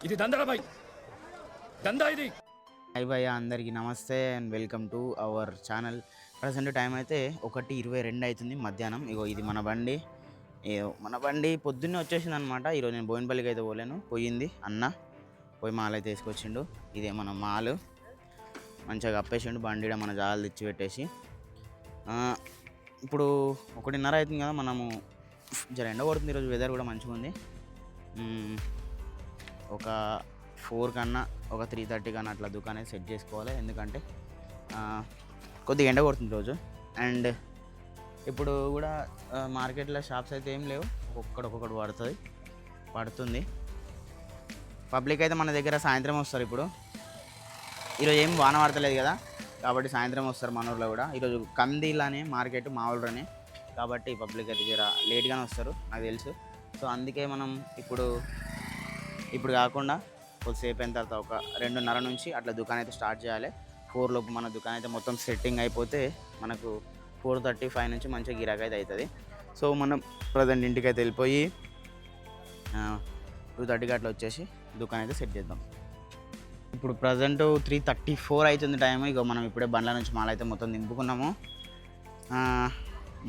ఇది దండరా భాయ్, దందా ఇది. హాయ్ భయ్య, అందరికీ నమస్తే and welcome to our channel. Present time అయితే 1:22 అవుతుంది మధ్యాహ్నం. ఇగో ఇది మన బండి పొద్దున్నే వచ్చేసింది అనమాట. ఈరోజు నేను బోయినపల్లికి అయితే పోలేను, పోయింది అన్న పోయి మాల్ అయితే తీసుకొచ్చిండు. ఇదే మన మాల్ మంచిగా కప్పేసిండు బండి, మన జాలు తెచ్చి పెట్టేసి. ఇప్పుడు 1:30 అవుతుంది కదా, మనము జర ఎండ కొడుతుంది. ఈరోజు వెదర్ కూడా మంచిగా ఉంది. ఒక 4 కన్నా ఒక 3:30 కన్నా అట్లా దుకాణం సెట్ చేసుకోవాలి, ఎందుకంటే కొద్దిగా ఎండ కొడుతుంది రోజు. అండ్ ఇప్పుడు కూడా మార్కెట్లో షాప్స్ అయితే ఏం లేవు, ఒక్కొక్కటి పడుతుంది. పబ్లిక్ అయితే మన దగ్గర సాయంత్రం వస్తారు. ఇప్పుడు ఈరోజు ఏం వాన పడతలేదు కదా, కాబట్టి సాయంత్రం వస్తారు మన ఊళ్ళో కూడా. ఈరోజు కందీలని మార్కెట్ మా ఊళ్ళోనే, కాబట్టి పబ్లిక్ అయితే జర లేట్గానే వస్తారు నాకు తెలుసు. సో అందుకే మనం ఇప్పుడు కాకుండా కొద్దిసేపు అయిన తర్వాత ఒక 2:30 నుంచి అట్లా దుకాణం అయితే స్టార్ట్ చేయాలి. 4 లోపు మన దుకాణం అయితే మొత్తం సెట్టింగ్ అయిపోతే మనకు 4:35 నుంచి మంచిగా గిరాకీ అయితే అవుతుంది. సో మనం ప్రజెంట్ ఇంటికి అయితే వెళ్ళిపోయి 2:30కి అట్లా వచ్చేసి దుకాణం అయితే సెట్ చేద్దాం. ఇప్పుడు ప్రజెంట్ 3:34 అవుతుంది టైం. ఇక మనం ఇప్పుడే బండ్ల నుంచి మాల్ అయితే మొత్తం దింపుకున్నాము.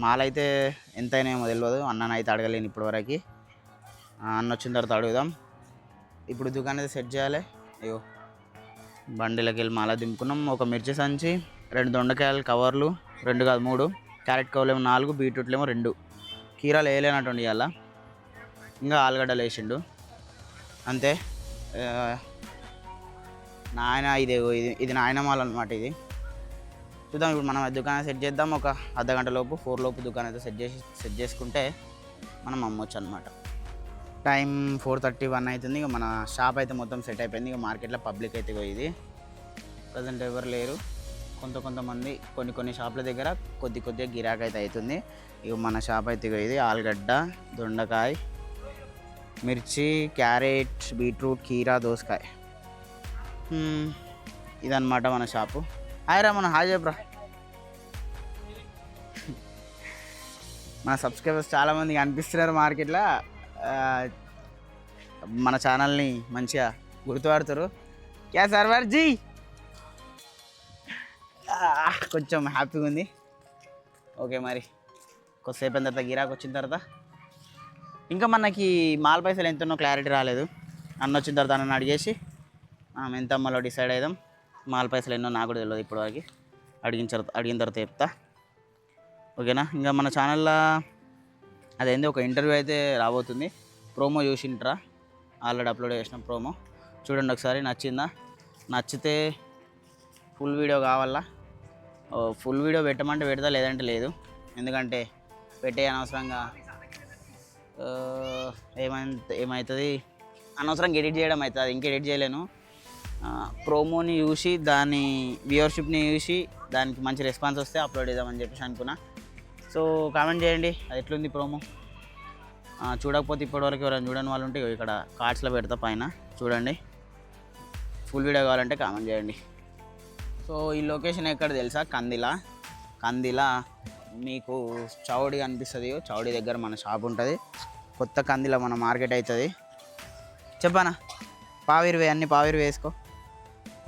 మాల్ అయితే ఎంతైనా ఏమో తెలియదు, అన్నను అయితే అడగలేను ఇప్పటివరకు. అన్న వచ్చిన తర్వాత అడుగుదాం. ఇప్పుడు దుకాణం అయితే సెట్ చేయాలి. అయ్యో బండిలోకి వెళ్ళి మాల దింపుకున్నాం. ఒక మిర్చి సంచి, 2 దొండకాయలు కవర్లు, 2 కాదు 3, క్యారెట్ కవర్లు ఏమో 4, బీట్రూట్లు ఏమో 2, కీరాలు వేయలేనట్టు ఇవాళ. ఇంకా ఆలుగడ్డలు వేసిండు అంతే. నాయన ఇది నాయన మాల అనమాట. ఇది చూద్దాం. ఇప్పుడు మనం దుకాణం సెట్ చేద్దాం. ఒక అర్ధగంట లోపు 4 లోపు దుకాణం అయితే సెట్ చేసుకుంటే మనం అమ్మొచ్చు అనమాట. టైం 4:31 అవుతుంది. ఇక మన షాప్ అయితే మొత్తం సెట్ అయిపోయింది. ఇక మార్కెట్లో పబ్లిక్ అయితే ఇది ప్రజెంట్ ఎవరు లేరు. కొంతమంది కొన్ని షాపుల దగ్గర కొద్దిగా గిరాకీ అయితే అవుతుంది. ఇక మన షాప్ అయితే ఇది ఆలుగడ్డ, దొండకాయ, మిర్చి, క్యారెట్, బీట్రూట్, కీరా, దోసకాయ, ఇదన్నమాట మన షాపు. హాయ్ రా, మన హాయ్ చెప్పరా. మన సబ్స్క్రైబర్స్ చాలామంది కనిపిస్తున్నారు మార్కెట్లో. మన ఛానల్ని మంచిగా గుర్తుపడతారు. క్యా సర్వర్ జీ, కొంచెం హ్యాపీగా ఉంది. ఓకే, మరి కొద్దిసేపు అయిన తర్వాత గిరాకు వచ్చిన తర్వాత ఇంకా మనకి మాల్ పైసలు ఎంతనో క్లారిటీ రాలేదు. అన్న వచ్చిన తర్వాత నన్ను అడిగేసి మనం ఎంత అమ్మలో డిసైడ్ అవుదాం. మాల్ పైసలు ఎన్నో నాకు కూడా తెలియదు ఇప్పటివరకు. అడిగిన తర్వాత చెప్తా, ఓకేనా. ఇంకా మన ఛానల్లో అదేంది ఒక ఇంటర్వ్యూ అయితే రాబోతుంది. ప్రోమో చూసింట్రా, ఆల్రెడీ అప్లోడ్ చేసిన ప్రోమో చూడండి ఒకసారి. నచ్చితే ఫుల్ వీడియో కావాలా, ఫుల్ వీడియో పెట్టమంటే పెడతా, లేదంటే లేదు. ఎందుకంటే పెట్టే అనవసరంగా ఏమవుతుంది, అనవసరంగా ఎడిట్ చేయడం అవుతుంది. ఇంకా ఎడిట్ చేయలేను. ప్రోమోని చూసి దాని వ్యూవర్షిప్ని చూసి దానికి మంచి రెస్పాన్స్ వస్తే అప్లోడ్ చేద్దామని చెప్పేసి అనుకున్నా. సో కామెంట్ చేయండి అది ఎట్లుంది ప్రోమో. చూడకపోతే ఇప్పటివరకు ఎవరైనా చూడని వాళ్ళు ఉంటే ఇక్కడ కార్డ్స్లో పెడతా పైన చూడండి. ఫుల్ వీడియో కావాలంటే కామెంట్ చేయండి. సో ఈ లొకేషన్ ఎక్కడ తెలుసా, కందిలా మీకు చౌడి కనిపిస్తుంది. చౌడి దగ్గర మన షాప్ ఉంటుంది. కొత్త కందిలో మన మార్కెట్ అవుతుంది. చెప్పానా, పావిరివే, అన్ని పావిరివే వేసుకో.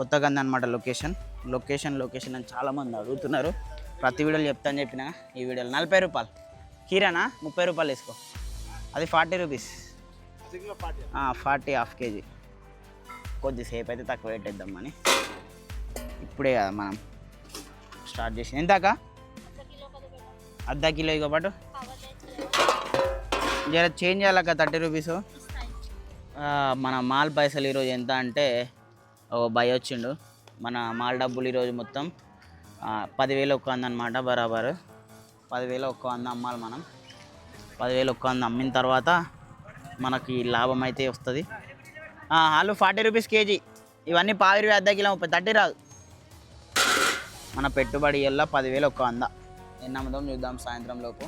కొత్త కంది అనమాట లొకేషన్ అని చాలామంది అడుగుతున్నారు. ప్రతి వీడియోలు చెప్తాను చెప్పిన. ఈ వీడియోలో 40 రూపాయలు కీరానా, 30 రూపాయలు వేసుకో. అది 40 రూపీస్, 40 హాఫ్ కేజీ. కొద్దిసేపు అయితే తక్కువ పెట్టేద్దామని ఇప్పుడే కదా మనం స్టార్ట్ చేసింది. ఎంతకా? అర్ధ కిలో. ఇక పాటు జర చేంజ్ చేయాలక్క, 30 రూపీస్. మన మాల్ పైసలు ఈరోజు ఎంత అంటే, భయ వచ్చిండు. మన మాల్ డబ్బులు ఈరోజు మొత్తం 10,000 ఒక్క అందనమాట. బరాబర్ 10,000 ఒక్క వంద అమ్మాలి మనం. 10,000 ఒక్క వంద అమ్మిన తర్వాత మనకి లాభం అయితే వస్తుంది. ఆలు 40 రూపీస్ కేజీ. ఇవన్నీ 10 అర్ధ కిలో 30 రాదు. మన పెట్టుబడి ఇలా 10,000 ఒక్క వంద. ఎన్ని అమ్ముదాం చూద్దాం సాయంత్రం లోపు.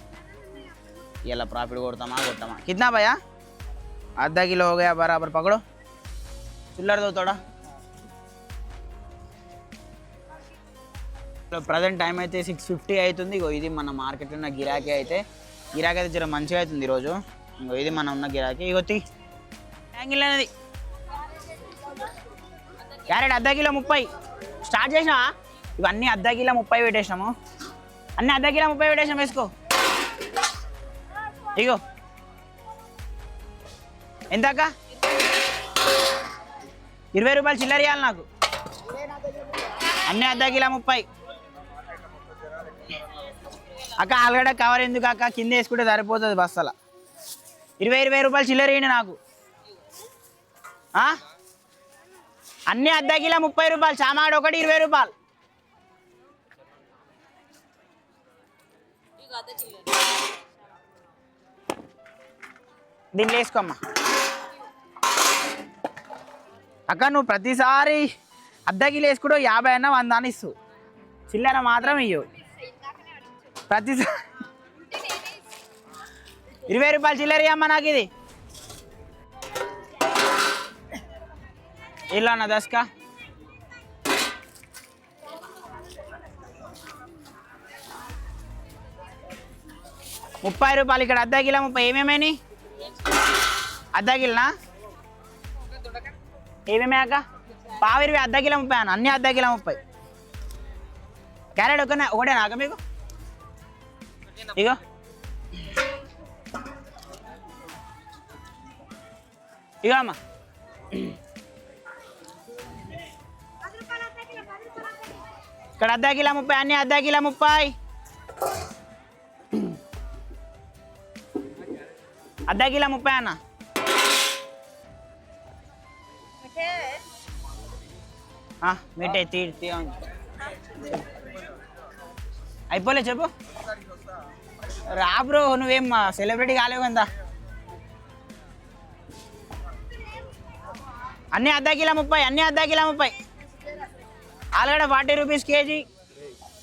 ఇలా ప్రాఫిట్ కొడతామా కిतना భయ్యా? आधा किलो हो गया बराबर, पकड़ो चिल्लर दो थोड़ा. ప్రజెంట్ టైం అయితే 6:50 అవుతుంది. ఇది మన మార్కెట్లో ఉన్న గిరాకీ అయితే జర మంచిగా అవుతుంది ఈరోజు. ఇది మనం ఉన్న గిరాకీ. ఇగొత్తి యాంగిల్ అనేది క్యారెట్ అర్ధ కిలో 30 స్టార్ట్ చేసినా. ఇవన్నీ అర్ధ కిలో 30 పెట్టేసినాము. అన్నీ అర్ధ కిలో 30 పెట్టేసినాం. వేసుకో. ఇగో ఎంతక్క? 20 రూపాయలు చిల్లర ఇవ్వాలి నాకు. అన్నీ అర్ధ కిలో 30. అక్క ఆలుగడ్డ కవర్ ఎందుకు అక్క? కింద వేసుకుంటే సరిపోతుంది బస్సల. 20 రూపాయలు చిల్లర వేయండి నాకు. అన్నీ అర్ధ కిలో 30 రూపాయలు. చామాడు ఒకటి 20 రూపాయలు. దీన్ని వేసుకోమ్మా. అక్క నువ్వు ప్రతిసారి అర్ధ కిలో వేసుకుంటూ 50 అన్న 100 అని ఇస్తూ చిల్లర మాత్రం ఇయ్యవు. ప్రతిసారి 20 రూపాయలు చిల్లర ఇవ్వమ్మా నాకు. ఇది ఇలా అన్న 10 का 30 రూపాయలు. ఇక్కడ అర్ధ కిలో 30. ఏమేమని అర్ధ కిలోనా? ఏమేమి అక్క? పావు 20 అర్ధ కిలో 30 అన్న. అన్నీ అర్ధ కిలో 30. క్యారెట్ ఒకటేనా అక్క మీకు? ఇగో ఇగో అమ్మ. ఇక్కడ అర్ధ కిలో 30. అన్నీ అర్ధ కిలో 30. అర్ధ కిలో 30 అన్న. మీటే తీ అయిపోలే చెప్పు. రా బ్రో, నువ్వేం సెలబ్రిటీ కాలేవు కదా. అన్నీ అర్ధ కిలో 30. అన్నీ అర్ధ కిలో 30. ఆలుగడ్డ 40 రూపీస్ కేజీ.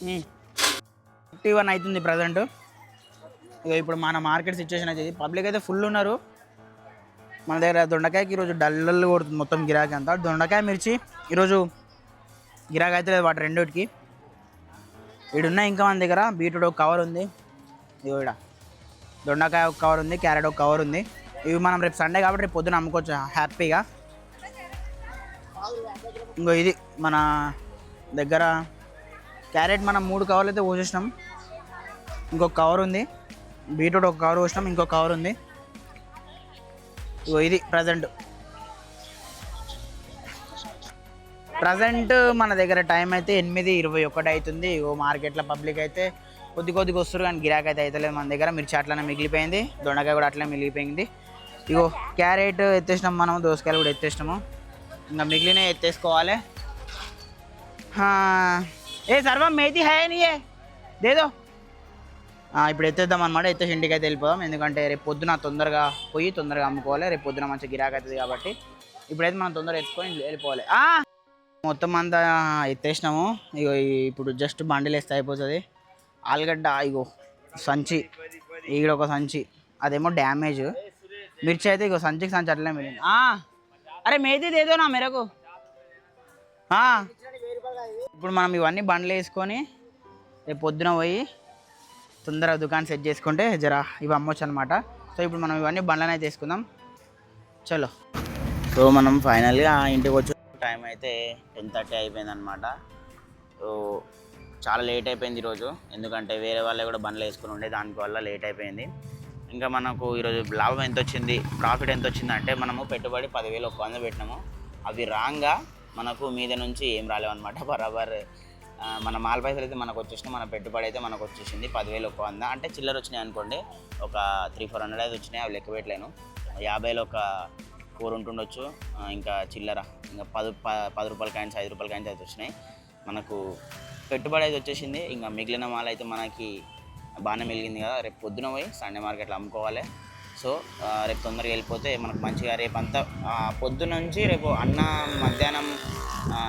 51 అవుతుంది ప్రజెంట్. ఇక ఇప్పుడు మన మార్కెట్ సిచ్యువేషన్ అయితే పబ్లిక్ అయితే ఫుల్ ఉన్నారు. మన దగ్గర దొండకాయకి ఈరోజు డల్లు కొడుతుంది మొత్తం గిరాకీ అంతా. దొండకాయ మిర్చి ఈరోజు గిరాకీ అయితే లేదు వాటి రెండుకి. ఈడున్న ఇంకా మన దగ్గర బీట్రూట్ ఒక కవర్ ఉంది. ఇగో ఇక్కడ దొండకాయ ఒక కవర్ ఉంది, క్యారెట్ ఒక కవర్ ఉంది. ఇవి మనం రేపు సండే కాబట్టి రేపు పొద్దున అమ్ముకోవచ్చు హ్యాపీగా. ఇంకో ఇది మన దగ్గర క్యారెట్ మనం 3 కవర్లు అయితే పోసేసినాం. ఇంకొక కవర్ ఉంది. బీట్రూట్ ఒక కవర్ పోసినాం. ఇంకొక కవర్ ఉంది. ఇగో ఇది ప్రజెంట్ మన దగ్గర టైం అయితే 8:21 అవుతుంది. ఇగో మార్కెట్లో పబ్లిక్ అయితే కొద్దిగా వస్తారు కానీ గిరాకీ అయితే అవుతలేదు మన దగ్గర. మిర్చి అట్లనే మిగిలిపోయింది, దొండకాయ కూడా అట్లనే మిగిలిపోయింది. ఇగో క్యారెట్ ఎత్తేసినాం మనం, దోసకాయలు కూడా ఎత్తేసినాము. ఇంకా మిగిలిన ఎత్తేసుకోవాలి. ఏ సర్వం మేతి హై నీ దేదో. ఇప్పుడు ఎత్తేద్దాం అనమాట. ఎత్తేసి ఇంటికి అయితే వెళ్ళిపోదాం. ఎందుకంటే రేపు పొద్దున తొందరగా పోయి తొందరగా అమ్ముకోవాలి. రేపు పొద్దున మంచి గిరాకీ అవుతుంది కాబట్టి ఇప్పుడైతే మనం తొందరగా ఎత్తుకొని వెళ్ళిపోవాలి. మొత్తం అంతా ఎత్తేసినాము. ఇగో ఇప్పుడు జస్ట్ బండిలు వేస్తే అయిపోతుంది. ఆలుగడ్డ ఇగో సంచి, ఈడ ఒక సంచి, అదేమో డ్యామేజ్. మిర్చి అయితే ఇగో సంచికి సంచి అట్లనే మిగిలింది. అరే మేతి దేదో నా మెరకు. ఇప్పుడు మనం ఇవన్నీ బండ్లు వేసుకొని రేపు పొద్దున పోయి తొందరగా దుకాణం సెట్ చేసుకుంటే జరా ఇవి అమ్మొచ్చు అనమాట. సో ఇప్పుడు మనం ఇవన్నీ బండ్లను అయితే వేసుకుందాం. చలో. సో మనం ఫైనల్గా ఇంటికి వచ్చి టైం అయితే 10:30 అయిపోయింది అనమాట. సో చాలా లేట్ అయిపోయింది ఈరోజు. ఎందుకంటే వేరే వాళ్ళే కూడా బండ్లు వేసుకుని ఉండే, దానివల్ల లేట్ అయిపోయింది. ఇంకా మనకు ఈరోజు లాభం ఎంత వచ్చింది, ప్రాఫిట్ ఎంత వచ్చింది అంటే మనము పెట్టుబడి 10,100 పెట్టినాము. అవి రాంగా మనకు మీద నుంచి ఏం రాలేవన్నమాట. బరాబర్ మన మాల్ పైసలు అయితే మనకు వచ్చేసినాయి, మన పెట్టుబడి అయితే మనకు వచ్చేసింది 10,100. అంటే చిల్లర వచ్చినాయి అనుకోండి, ఒక 300-400 అయితే వచ్చినాయి. అవి లెక్క పెట్టలేను. 50లో ఒక 4 ఉంటుండొచ్చు. ఇంకా చిల్లర ఇంకా 10 రూపాయల కాయిన్స్, 5 రూపాయల కాయిన్స్ అయితే వచ్చినాయి. మనకు పెట్టుబడి అయితే వచ్చేసింది. ఇంకా మిగిలిన మాల్ అయితే మనకి బాగానే మిగిలింది కదా. రేపు పొద్దున పోయి సండే మార్కెట్లో అమ్ముకోవాలి. సో రేపు తొందరగా వెళ్ళిపోతే మనకు మంచిగా రేపు అంతా పొద్దున్న నుంచి రేపు అన్న మధ్యాహ్నం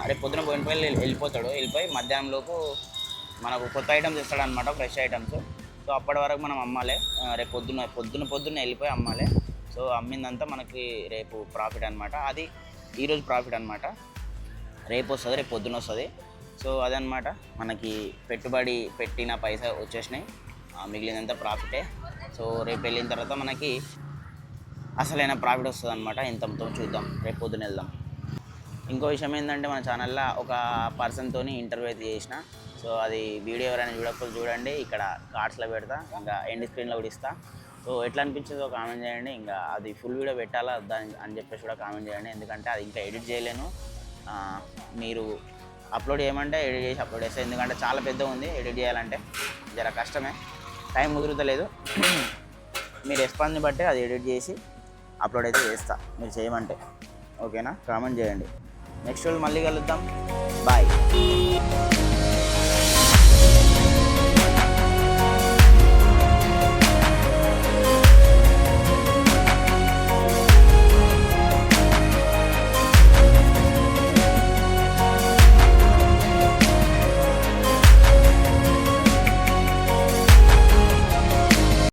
రేపు పొద్దున వెళ్ళిపోతాడు. వెళ్ళిపోయి మధ్యాహ్నంలోపు మనకు కొత్త ఐటమ్స్ ఇస్తాడనమాట, ఫ్రెష్ ఐటమ్స్. సో అప్పటి వరకు మనం అమ్మాలి. రేపు పొద్దున్న వెళ్ళిపోయి అమ్మాలి. సో అమ్మిందంతా మనకి రేపు ప్రాఫిట్ అనమాట. అది ఈరోజు ప్రాఫిట్ అనమాట. రేపు వస్తుంది, రేపు పొద్దున వస్తుంది. సో అదనమాట మనకి పెట్టుబడి పెట్టిన పైసా వచ్చేసినాయి, మిగిలినంత ప్రాఫిటే. సో రేపు వెళ్ళిన తర్వాత మనకి అసలైన ప్రాఫిట్ వస్తుంది అనమాట. ఎంత చూద్దాం, రేపు పొద్దున వెళ్దాం. ఇంకో విషయం ఏంటంటే మన ఛానల్లో ఒక పర్సన్తో ఇంటర్వ్యూ అయితే చేసిన. సో అది వీడియో ఎవరైనా చూడకపోతే చూడండి, ఇక్కడ కార్డ్స్లో పెడతా, ఇంకా ఎండ్ స్క్రీన్లో కూడా ఇస్తా. సో ఎట్లా అనిపించిందో కామెంట్ చేయండి. ఇంకా అది ఫుల్ వీడియో పెట్టాలా దాని అని చెప్పేసి కూడా కామెంట్ చేయండి, ఎందుకంటే అది ఇంకా ఎడిట్ చేయలేను. మీరు అప్లోడ్ చేయమంటే ఎడిట్ చేసి అప్లోడ్ చేస్తాను, ఎందుకంటే చాలా పెద్ద ఉంది, ఎడిట్ చేయాలంటే జర కష్టమే, టైం కుదురుతలేదు. మీ రెస్పాన్స్ని బట్టి అది ఎడిట్ చేసి అప్లోడ్ అయితే చేస్తా మీరు చేయమంటే. ఓకేనా? కామెంట్ చేయండి. నెక్స్ట్ రోజు మళ్ళీ కలుద్దాం. బాయ్.